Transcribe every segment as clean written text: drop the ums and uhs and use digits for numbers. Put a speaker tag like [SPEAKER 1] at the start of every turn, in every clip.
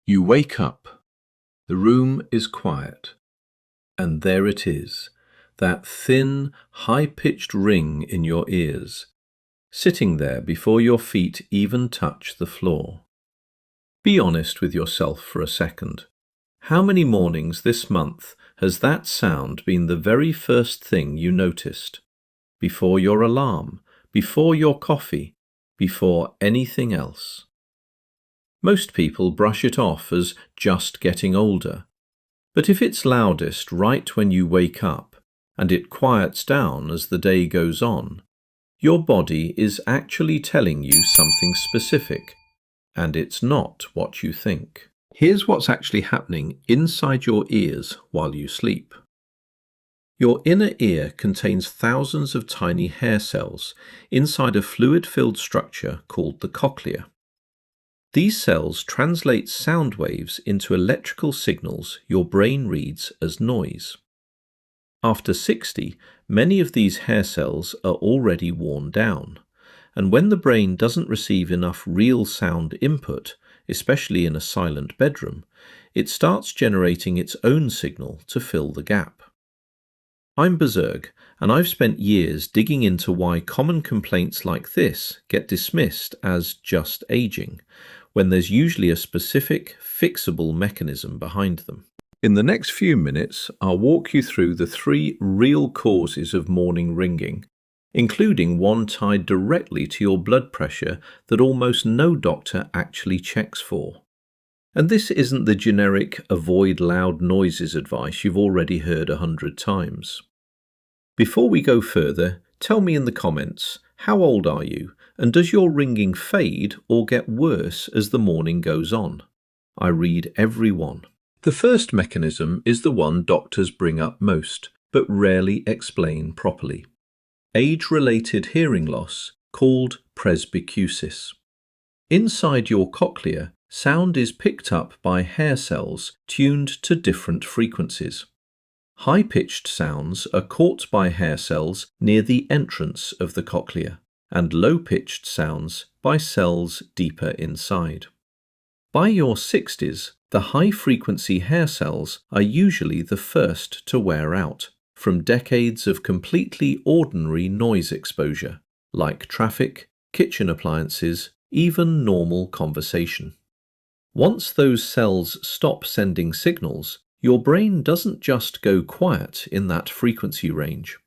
[SPEAKER 1] You wake up. The room is quiet. And there it is, that thin, high-pitched ring in your ears, sitting there before your feet even touch the floor. Be honest with yourself for a second. How many mornings this month has that sound been the very first thing you noticed? Before your alarm, before your coffee, before anything else? Most people brush it off as just getting older. But if it's loudest right when you wake up, and it quiets down as the day goes on, your body is actually telling you something specific, and it's not what you think. Here's what's actually happening inside your ears while you sleep. Your inner ear contains thousands of tiny hair cells inside a fluid-filled structure called the cochlea. These cells translate sound waves into electrical signals your brain reads as noise. After 60, many of these hair cells are already worn down, and when the brain doesn't receive enough real sound input, especially in a silent bedroom, it starts generating its own signal to fill the gap. I'm Berserg, and I've spent years digging into why common complaints like this get dismissed as just aging, when there's usually a specific, fixable mechanism behind them. In the next few minutes, I'll walk you through the 3 real causes of morning ringing, including one tied directly to your blood pressure that almost no doctor actually checks for. And this isn't the generic avoid loud noises advice you've already heard 100 times. Before we go further, tell me in the comments, how old are you, and does your ringing fade or get worse as the morning goes on? I read every one. The first mechanism is the one doctors bring up most, but rarely explain properly. Age-related hearing loss, called presbycusis. Inside your cochlea, sound is picked up by hair cells tuned to different frequencies. High-pitched sounds are caught by hair cells near the entrance of the cochlea, and low-pitched sounds by cells deeper inside. By your 60s, the high-frequency hair cells are usually the first to wear out, from decades of completely ordinary noise exposure, like traffic, kitchen appliances, even normal conversation. Once those cells stop sending signals, your brain doesn't just go quiet in that frequency range.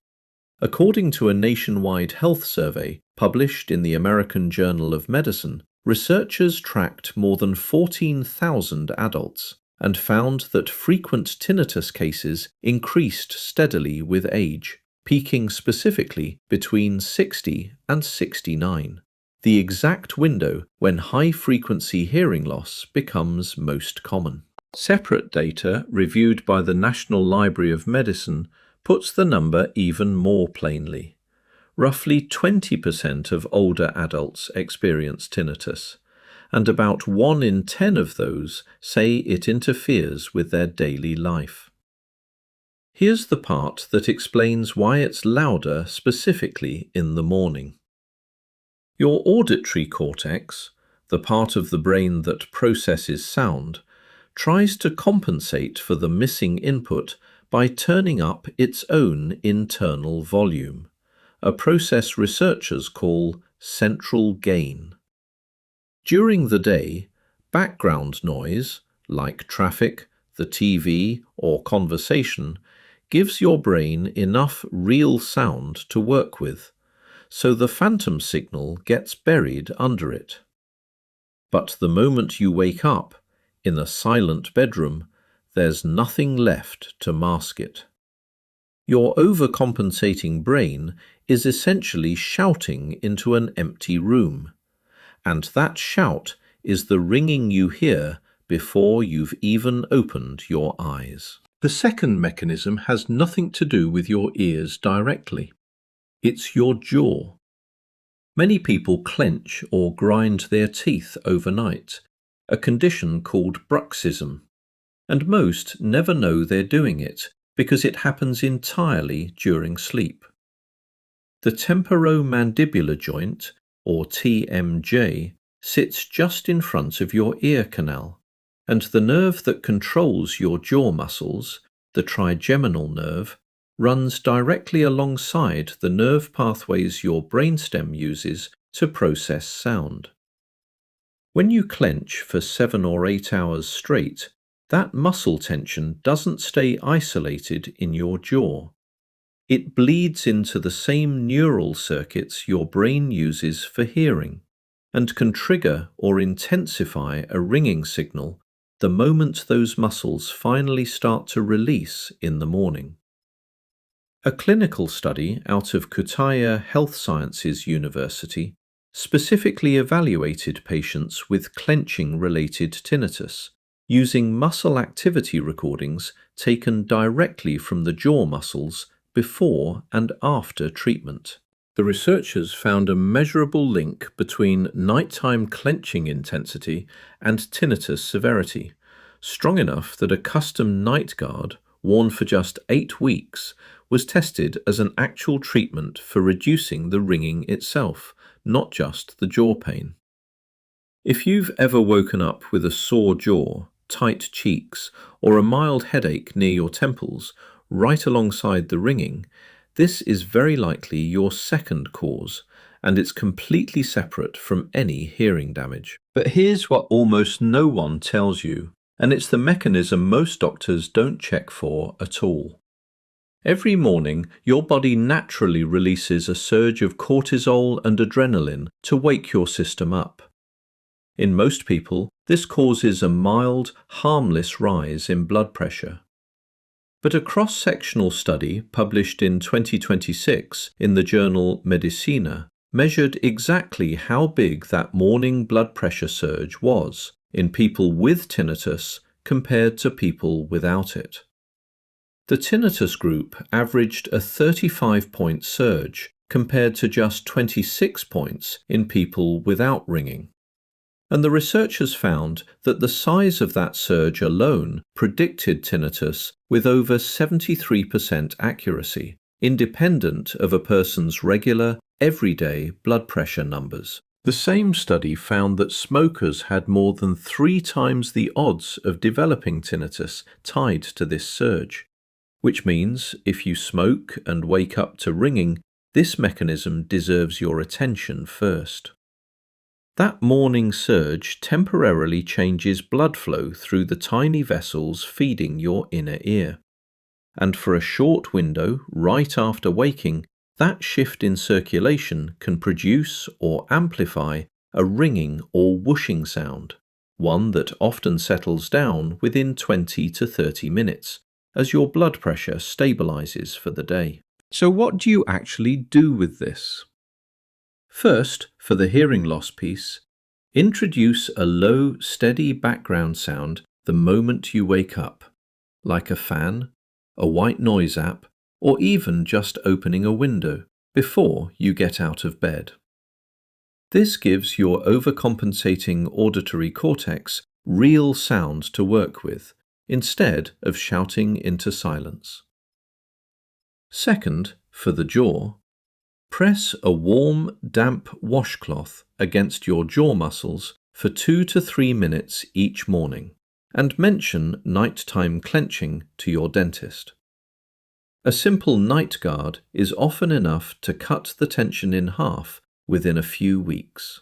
[SPEAKER 1] According to a nationwide health survey published in the American Journal of Medicine, researchers tracked more than 14,000 adults and found that frequent tinnitus cases increased steadily with age, peaking specifically between 60 and 69, the exact window when high-frequency hearing loss becomes most common. Separate data reviewed by the National Library of Medicine puts the number even more plainly. Roughly 20% of older adults experience tinnitus, and about 1 in 10 of those say it interferes with their daily life. Here's the part that explains why it's louder specifically in the morning. Your auditory cortex, the part of the brain that processes sound, tries to compensate for the missing input by turning up its own internal volume, a process researchers call central gain. During the day, background noise, like traffic, the TV, or conversation, gives your brain enough real sound to work with, so the phantom signal gets buried under it. But the moment you wake up, in a silent bedroom, there's nothing left to mask it. Your overcompensating brain is essentially shouting into an empty room, and that shout is the ringing you hear before you've even opened your eyes. The second mechanism has nothing to do with your ears directly. It's your jaw. Many people clench or grind their teeth overnight, a condition called bruxism, and most never know they're doing it because it happens entirely during sleep. The temporomandibular joint, or TMJ, sits just in front of your ear canal, And the nerve that controls your jaw muscles, the trigeminal nerve, runs directly alongside the nerve pathways your brainstem uses to process sound. When you clench for 7 or 8 hours straight, that muscle tension doesn't stay isolated in your jaw. It bleeds into the same neural circuits your brain uses for hearing and can trigger or intensify a ringing signal the moment those muscles finally start to release in the morning. A clinical study out of Cochlea Health Sciences University specifically evaluated patients with clenching-related tinnitus using muscle activity recordings taken directly from the jaw muscles before and after treatment. The researchers found a measurable link between nighttime clenching intensity and tinnitus severity, strong enough that a custom night guard, worn for just 8 weeks, was tested as an actual treatment for reducing the ringing itself, not just the jaw pain. If you've ever woken up with a sore jaw, tight cheeks, or a mild headache near your temples, right alongside the ringing, this is very likely your second cause, and it's completely separate from any hearing damage. But here's what almost no one tells you, and it's the mechanism most doctors don't check for at all. Every morning, your body naturally releases a surge of cortisol and adrenaline to wake your system up. In most people, this causes a mild, harmless rise in blood pressure. But a cross-sectional study published in 2026 in the journal Medicina measured exactly how big that morning blood pressure surge was in people with tinnitus compared to people without it. The tinnitus group averaged a 35-point surge compared to just 26 points in people without ringing. And the researchers found that the size of that surge alone predicted tinnitus with over 73% accuracy, independent of a person's regular, everyday blood pressure numbers. The same study found that smokers had more than 3 times the odds of developing tinnitus tied to this surge, which means if you smoke and wake up to ringing, this mechanism deserves your attention first. That morning surge temporarily changes blood flow through the tiny vessels feeding your inner ear. And for a short window, right after waking, that shift in circulation can produce or amplify a ringing or whooshing sound, one that often settles down within 20 to 30 minutes, as your blood pressure stabilizes for the day. So what do you actually do with this? First, for the hearing loss piece, introduce a low, steady background sound the moment you wake up, like a fan, a white noise app, or even just opening a window before you get out of bed. This gives your overcompensating auditory cortex real sound to work with, instead of shouting into silence. Second, for the jaw, press a warm, damp washcloth against your jaw muscles for 2 to 3 minutes each morning, and mention nighttime clenching to your dentist. A simple night guard is often enough to cut the tension in half within a few weeks.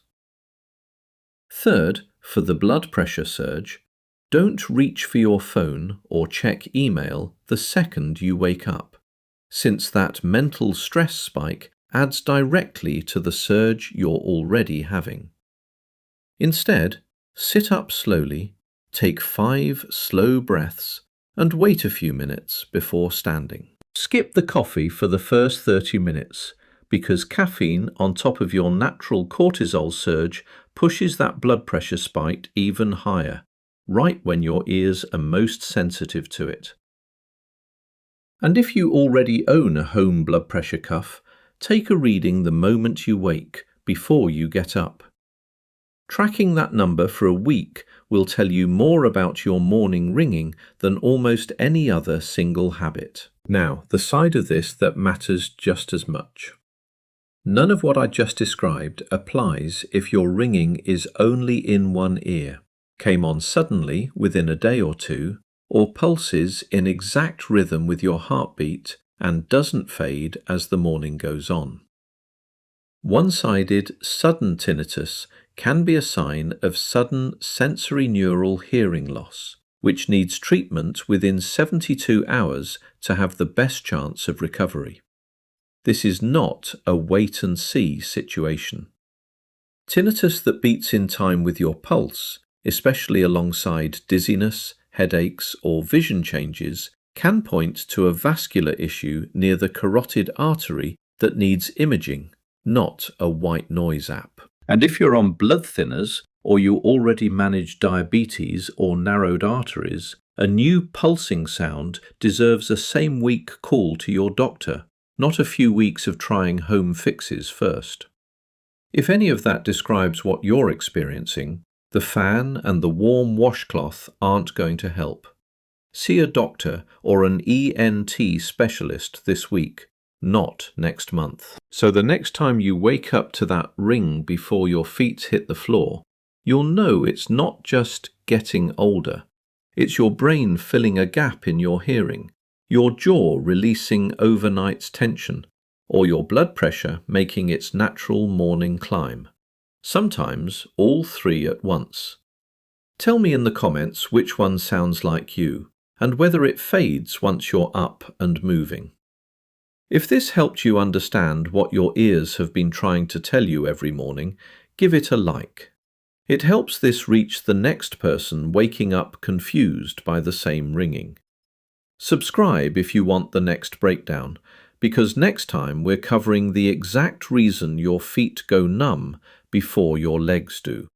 [SPEAKER 1] Third, for the blood pressure surge, don't reach for your phone or check email the second you wake up, since that mental stress spike adds directly to the surge you're already having. Instead, sit up slowly, take 5 slow breaths, and wait a few minutes before standing. Skip the coffee for the first 30 minutes, because caffeine on top of your natural cortisol surge pushes that blood pressure spike even higher, right when your ears are most sensitive to it. And if you already own a home blood pressure cuff, take a reading the moment you wake, before you get up. Tracking that number for a week will tell you more about your morning ringing than almost any other single habit. Now, the side of this that matters just as much. None of what I just described applies if your ringing is only in one ear. came on suddenly within a day or two, or pulses in exact rhythm with your heartbeat and doesn't fade as the morning goes on. One-sided sudden tinnitus can be a sign of sudden sensory neural hearing loss, which needs treatment within 72 hours to have the best chance of recovery. This is not a wait-and-see situation. Tinnitus that beats in time with your pulse, especially alongside dizziness, headaches, or vision changes, can point to a vascular issue near the carotid artery that needs imaging, not a white noise app. And if you're on blood thinners, or you already manage diabetes or narrowed arteries, a new pulsing sound deserves a same-week call to your doctor, not a few weeks of trying home fixes first. If any of that describes what you're experiencing, the fan and the warm washcloth aren't going to help. See a doctor or an ENT specialist this week, not next month. So the next time you wake up to that ring before your feet hit the floor, you'll know it's not just getting older. It's your brain filling a gap in your hearing, your jaw releasing overnight's tension, or your blood pressure making its natural morning climb. Sometimes all three at once. Tell me in the comments which one sounds like you, and whether it fades once you're up and moving. If this helped you understand what your ears have been trying to tell you every morning, give it a like. It helps this reach the next person waking up confused by the same ringing. Subscribe if you want the next breakdown, because next time we're covering the exact reason your feet go numb before your legs do.